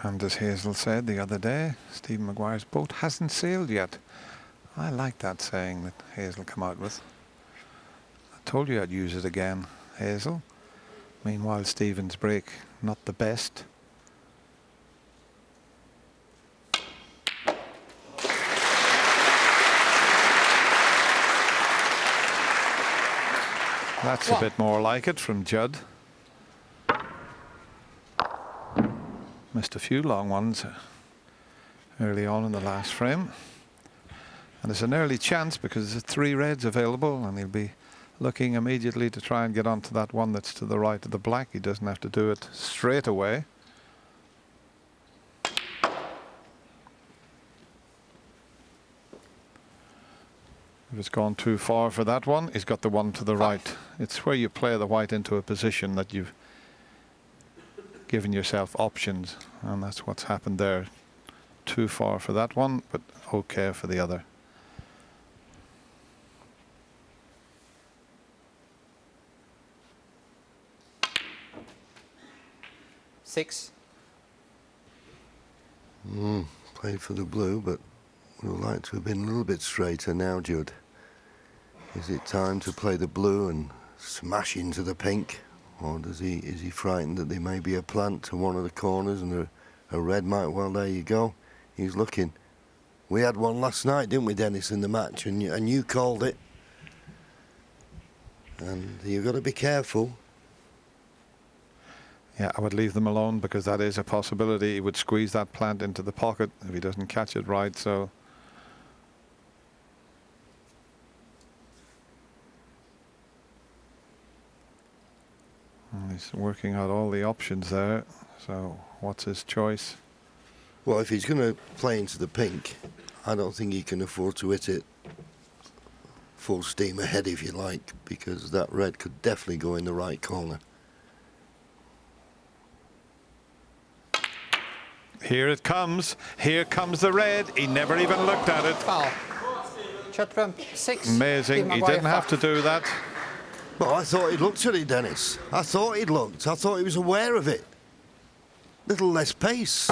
And as Hazel said the other day, Stephen Maguire's boat hasn't sailed yet. I like that saying that Hazel come out with. I told you I'd use it again, Hazel. Meanwhile, Stephen's break, not the best. That's a bit more like it from Judd. Missed a few long ones early on in the last frame. And there's an early chance because there's 3 reds available and he'll be looking immediately to try and get onto that one that's to the right of the black. He doesn't have to do it straight away. If it's gone too far for that one, he's got the one to the right. It's where you play the white into a position that you've given yourself options, and that's what's happened there. Too far for that one, but okay for the other. Six. Played for the blue, but would have liked to have been a little bit straighter now, Judd. Is it time to play the blue and smash into the pink? Or is he frightened that there may be a plant to one of the corners and a red might? Well, there you go. He's looking. We had one last night, didn't we, Dennis, in the match? And you called it. And you've got to be careful. Yeah, I would leave them alone because that is a possibility. He would squeeze that plant into the pocket if he doesn't catch it right. So he's working out all the options there. So what's his choice? Well, if he's going to play into the pink, I don't think he can afford to hit it full steam ahead, if you like, because that red could definitely go in the right corner. Here it comes. Here comes the red. He never even looked at it. Foul. Shot 6. Amazing. He didn't have to do that. Well, I thought he'd looked at it, Dennis. I thought he'd looked. I thought he was aware of it. Little less pace.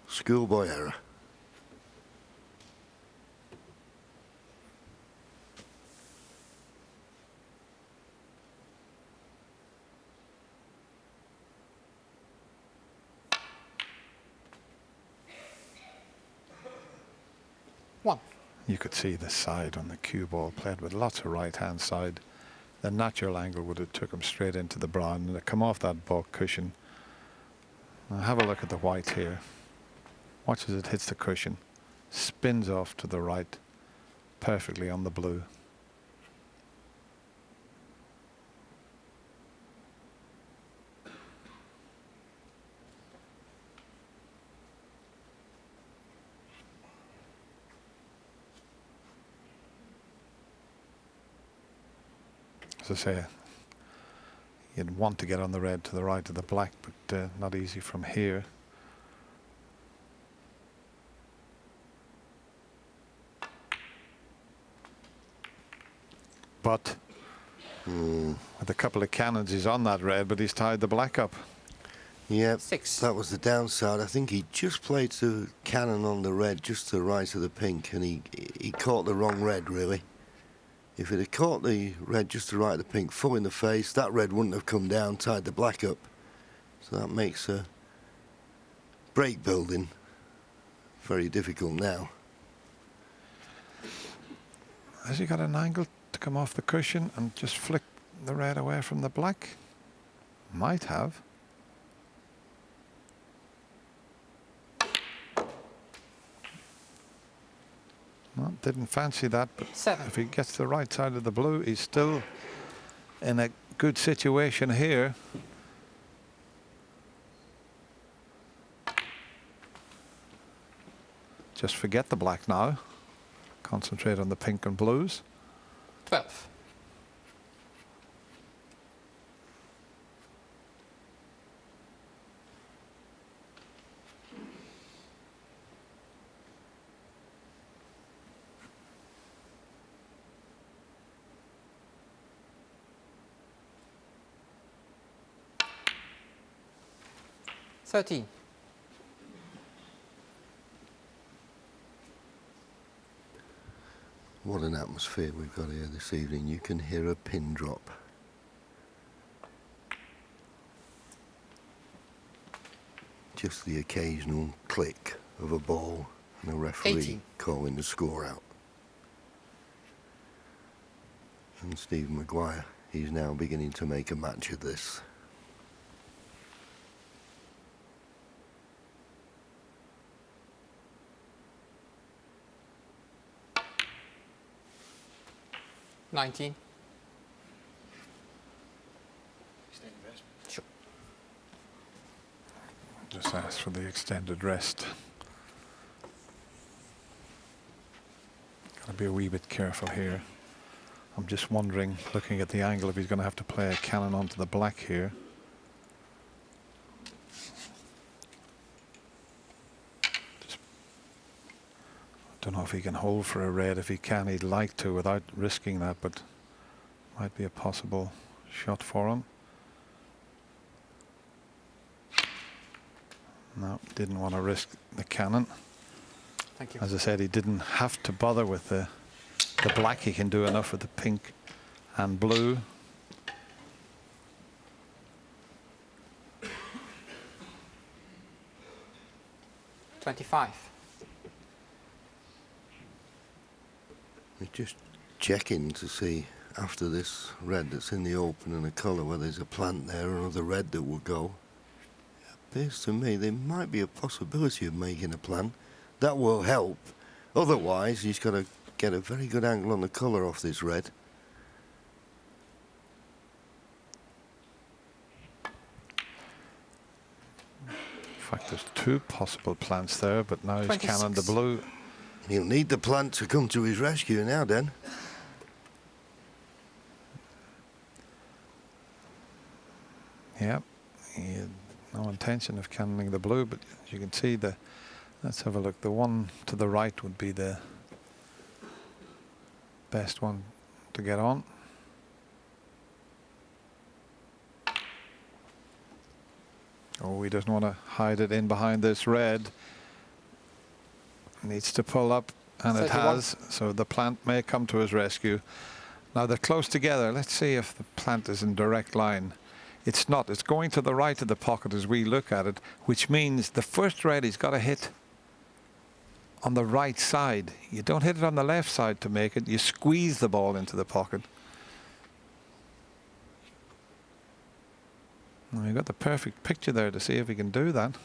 Schoolboy error. You could see the side on the cue ball played with lots of right-hand side. The natural angle would have took him straight into the brown and it come off that bulk cushion. Now have a look at the white here. Watch as it hits the cushion. Spins off to the right. Perfectly on the blue. As I say, you'd want to get on the red to the right of the black, but not easy from here. But with a couple of cannons, he's on that red, but he's tied the black up. Yeah, 6. That was the downside. I think he just played to cannon on the red, just to the right of the pink, and he caught the wrong red, really. If it had caught the red just to the right of the pink, full in the face, that red wouldn't have come down, tied the black up. So that makes break building very difficult now. Has he got an angle to come off the cushion and just flick the red away from the black? Might have. Well, didn't fancy that, but 7. If he gets the right side of the blue, he's still in a good situation here. Just forget the black now. Concentrate on the pink and blues. 12. 13. What an atmosphere we've got here this evening. You can hear a pin drop. Just the occasional click of a ball and a referee 18. calling the score out. And Steve Maguire, he's now beginning to make a match of this. $19. Sure. Just ask for the extended rest. Gotta be a wee bit careful here. I'm just wondering, looking at the angle, if he's going to have to play a cannon onto the black here. Don't know if he can hold for a red. If he can, he'd like to without risking that, but might be a possible shot for him. No, didn't want to risk the cannon. Thank you. As I said, he didn't have to bother with the black. He can do enough with the pink and blue. $25. We're just checking to see, after this red that's in the open and a colour, whether there's a plant there or another red that will go. It appears to me there might be a possibility of making a plant. That will help. Otherwise, he's got to get a very good angle on the colour off this red. In fact, there's two possible plants there, but now he's 26. cannon the blue. He'll need the plant to come to his rescue now, then. Yeah, he had no intention of cannoning the blue, but as you can see, let's have a look. The one to the right would be the best one to get on. Oh, he doesn't want to hide it in behind this red. Needs to pull up, and 31. it has, so the plant may come to his rescue. Now they're close together. Let's see if the plant is in direct line. It's not. It's going to the right of the pocket as we look at it, which means the first red he's got to hit on the right side. You don't hit it on the left side to make it. You squeeze the ball into the pocket. Now you've got the perfect picture there to see if he can do that.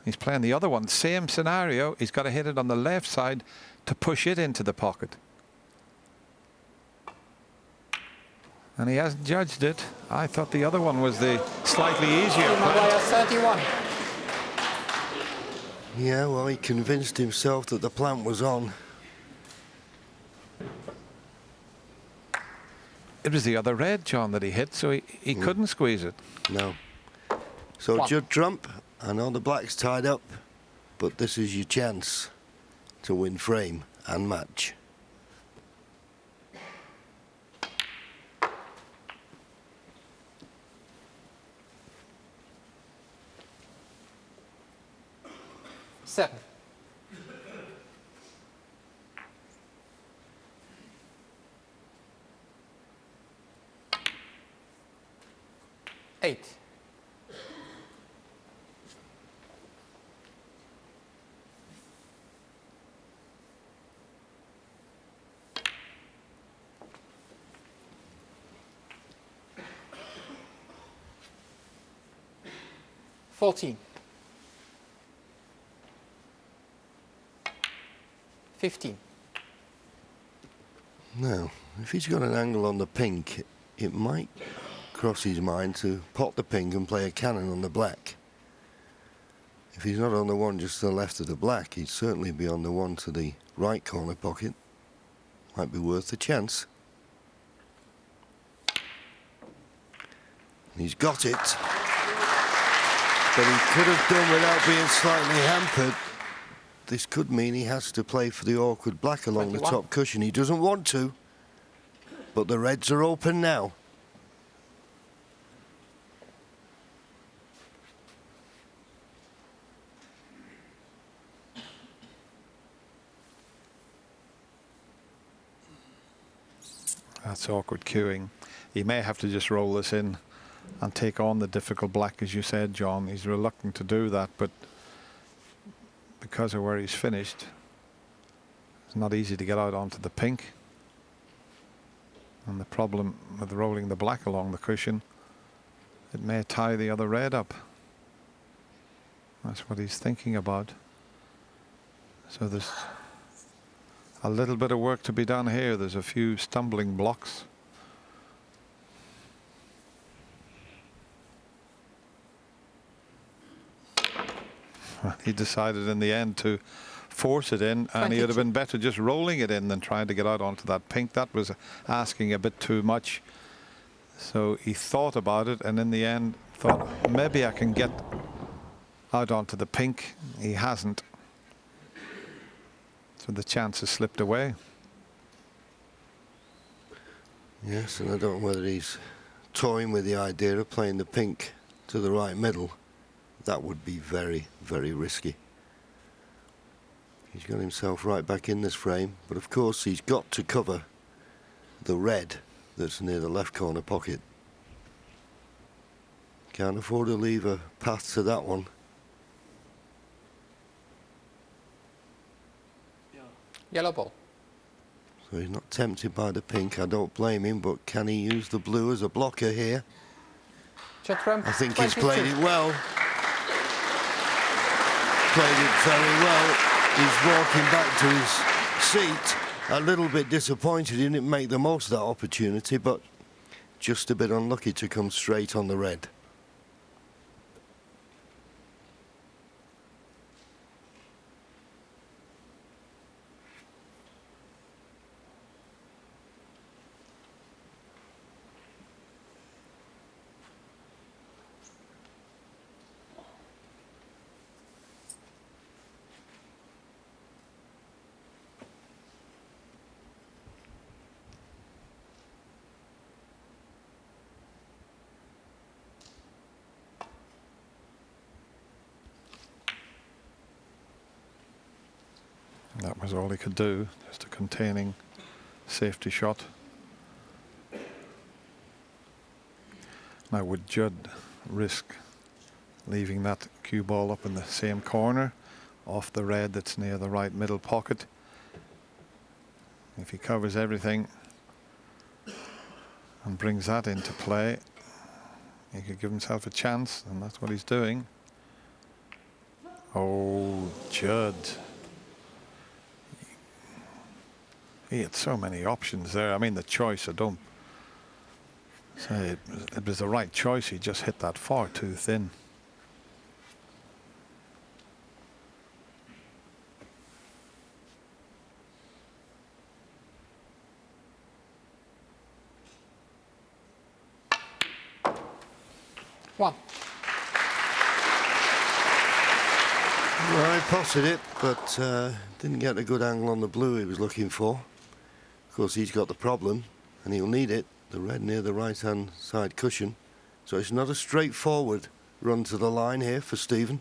He's playing the other one. Same scenario. He's got to hit it on the left side to push it into the pocket. And he hasn't judged it. I thought the other one was the slightly easier Maguire, plant. 31. Yeah, well, he convinced himself that the plant was on. It was the other red, John, that he hit, so he couldn't squeeze it. No. So, One. Judd Trump, I know the black's tied up, but this is your chance to win frame and match. Seven. Eight. $14. 15. Now, if he's got an angle on the pink, it might cross his mind to pot the pink and play a cannon on the black. If he's not on the one just to the left of the black, he'd certainly be on the one to the right corner pocket. Might be worth a chance. And he's got it. But he could have done without being slightly hampered. This could mean he has to play for the awkward black along 21. the top cushion. He doesn't want to, but the reds are open now. That's awkward cueing. He may have to just roll this in and take on the difficult black, as you said, John. He's reluctant to do that, but because of where he's finished, it's not easy to get out onto the pink. And the problem with rolling the black along the cushion, it may tie the other red up. That's what he's thinking about. So there's a little bit of work to be done here. There's a few stumbling blocks. He decided in the end to force it in, and he would have been better just rolling it in than trying to get out onto that pink. That was asking a bit too much. So he thought about it, and in the end thought, maybe I can get out onto the pink. He hasn't. So the chance has slipped away. Yes, and I don't know whether he's toying with the idea of playing the pink to the right middle. That would be very, very risky. He's got himself right back in this frame, but of course he's got to cover the red that's near the left corner pocket. Can't afford to leave a path to that one. Yellow ball. So he's not tempted by the pink. I don't blame him, but can he use the blue as a blocker here? Chatram, I think 22. he's played it well. Played it very well. He's walking back to his seat. A little bit disappointed he didn't make the most of that opportunity, but just a bit unlucky to come straight on the red. That was all he could do, just a containing safety shot. Now, would Judd risk leaving that cue ball up in the same corner off the red that's near the right middle pocket? If he covers everything and brings that into play, he could give himself a chance, and that's what he's doing. Oh, Judd. He had so many options there. I mean, the choice, I don't say it was the right choice. He just hit that far too thin. One. Well, he potted it, but didn't get a good angle on the blue he was looking for. Of course, he's got the problem, and he'll need it, the red near the right-hand side cushion. So it's not a straightforward run to the line here for Stephen.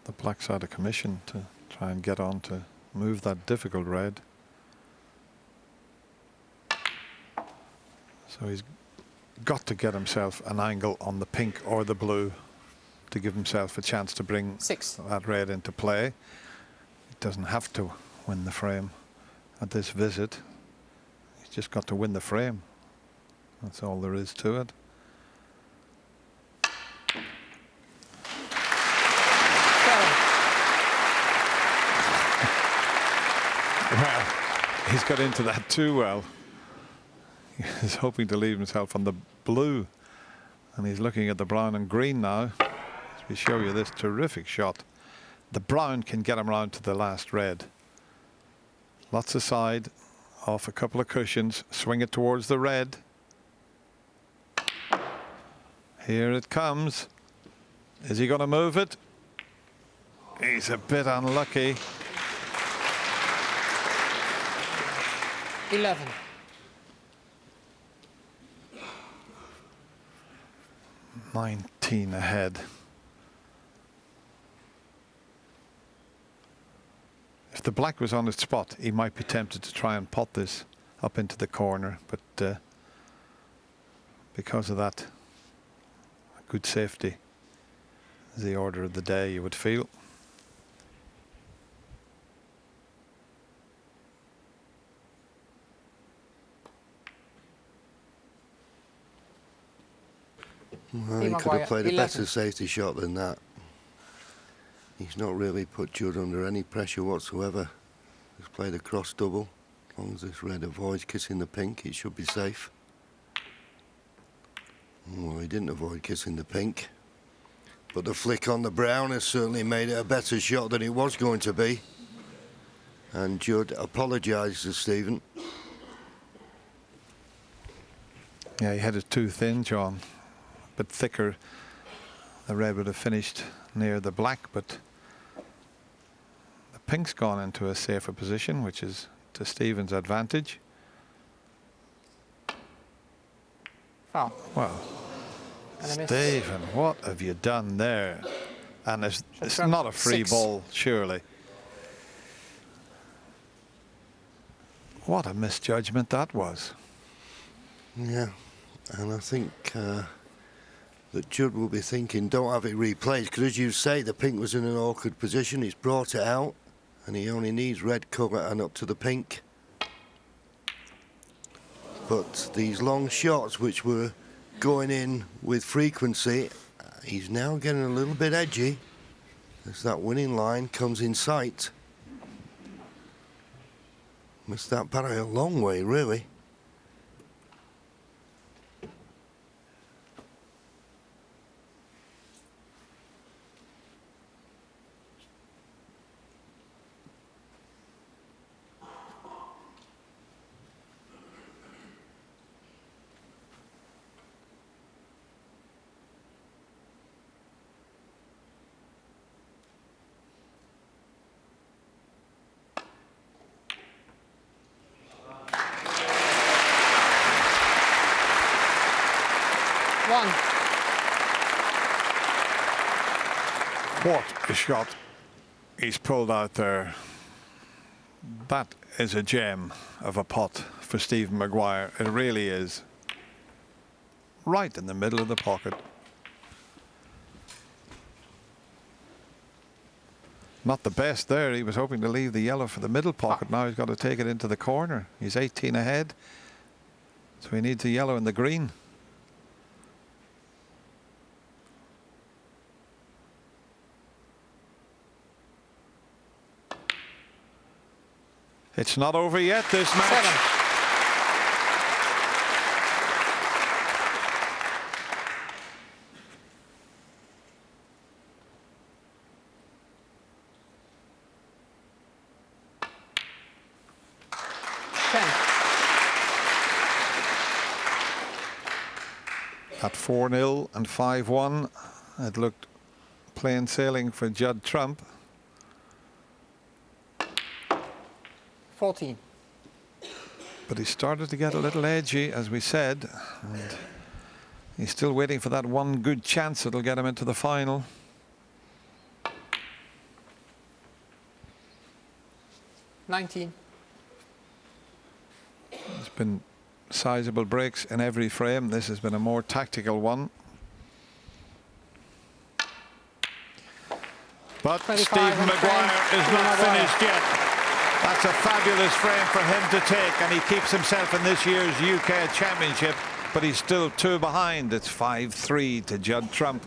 The black side of commission to try and get on to move that difficult red. So he's got to get himself an angle on the pink or the blue to give himself a chance to bring 6. that red into play. He doesn't have to win the frame at this visit. He's just got to win the frame. That's all there is to it. Well, he's got into that too well. He's hoping to leave himself on the blue, and he's looking at the brown and green now. As we show you this terrific shot, the brown can get him round to the last red. Lots of side, off a couple of cushions, swing it towards the red. Here it comes. Is he going to move it? He's a bit unlucky. 11. 18 ahead. If the black was on its spot, he might be tempted to try and pot this up into the corner, but because of that, good safety is the order of the day, you would feel. Well, he could Maguire, have played a 11. better safety shot than that. He's not really put Judd under any pressure whatsoever. He's played a cross double. As long as this red avoids kissing the pink, it should be safe. Well, he didn't avoid kissing the pink. But the flick on the brown has certainly made it a better shot than it was going to be. And Judd apologised to Stephen. Yeah, he had it too thin, John. A bit thicker, the red would have finished near the black, but the pink's gone into a safer position, which is to Stephen's advantage. Foul. Well, And a miss. Stephen, what have you done there? And it's Trump, not a free 6. ball, surely. What a misjudgment that was. Yeah, and I think that Judd will be thinking, don't have it replayed, because as you say, the pink was in an awkward position. He's brought it out, and he only needs red cover and up to the pink. But these long shots, which were going in with frequency, he's now getting a little bit edgy as that winning line comes in sight. Missed that barrier a long way, really. One. What a shot he's pulled out there. That is a gem of a pot for Stephen Maguire. It really is. Right in the middle of the pocket. Not the best there. He was hoping to leave the yellow for the middle pocket. Now he's got to take it into the corner. He's 18 ahead. So he needs a yellow and the green. It's not over yet, this match. 7. At 4-0 and 5-1, it looked plain sailing for Judd Trump. 14. But he started to get a little edgy, as we said, and he's still waiting for that one good chance that'll get him into the final. $19. There's been sizable breaks in every frame. This has been a more tactical one. But 25 Stephen Maguire is not finished yet. That's a fabulous frame for him to take, and he keeps himself in this year's UK Championship, but he's still 2 behind. It's 5-3 to Judd Trump.